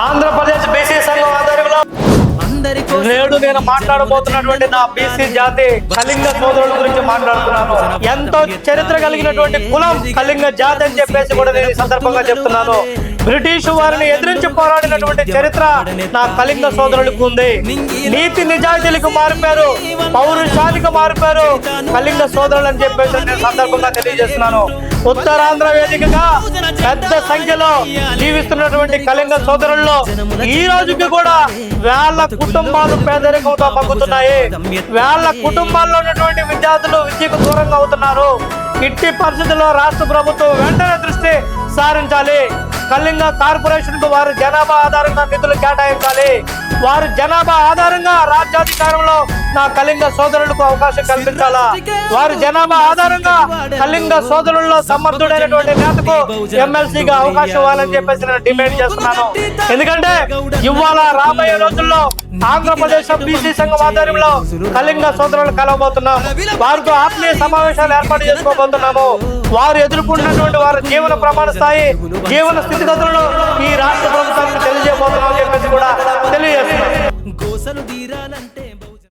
Andhra Pradesh BC సంఘం ఆధ్వర్యంలో నేడు నేను మాట్లాడబోతున్నటువంటి నా బీసీ జాతి కళింగ సోదరుల గురించి మాట్లాడుతున్నాను. ఎంతో చరిత్ర కలిగినటువంటి కులం కళింగ జాతి అని చెప్పేసి కూడా నేను ఈ సందర్భంగా చెప్తున్నాను. బ్రిటిష్ వారిని ఎదిరించి పోరాడినటువంటి చరిత్ర నా కళింగ సోదరులకు ఉంది. నీతి నిజాయితీలకు మారిపోయారు, పౌరుషానికి మారిపోయారు కళింగ సోదరులు అని చెప్పేసి నేను సందర్భంగా తెలియజేస్తున్నాను. ఉత్తరాంధ్ర వేదికగా పెద్ద సంఖ్యలో జీవిస్తున్నటువంటి కళింగ సోదరుల్లో ఈ రోజుకి కూడా వేళ్ల కుటుంబాలు పేదరికంతో మగ్గుతున్నాయి. వేళ్ల కుటుంబాల్లో ఉన్నటువంటి విద్యార్థులు విద్యకు దూరంగా అవుతున్నారు. ఇట్టి పరిస్థితుల్లో రాష్ట్ర ప్రభుత్వం వెంటనే దృష్టి సారించాలి. కళింగ కార్పొరేషన్ కు వారి జనాభా ఆధారంగా నిధులు కేటాయించాలి. వారి జనాభా ఆధారంగా రాజ్యాధికారంలో నా కళింగ సోదరులకు అవకాశం కల్పించాలా. వారి జనాభా ఆధారంగా కళింగ సోదరుల్లో సమర్థుడైనటువంటి నేతకు ఎమ్మెల్సీగా అవకాశం ఇవ్వాలని చెప్పేసి నేను డిమాండ్ చేస్తున్నాను. ఎందుకంటే ఇవాళ రాబోయే రోజుల్లో ఆంధ్రప్రదేశ్ బీసీ సంఘం ఆధ్వర్యంలో కళింగ సోదరులు కలవబోతున్నాం. వారితో ఆత్మీయ సమావేశాలు ఏర్పాటు చేసుకోబోతున్నాము. వారు ఎదుర్కొంటున్నటువంటి వారి జీవన ప్రమాణ స్థాయి, జీవన స్థితిగతులను ఈ రాష్ట్ర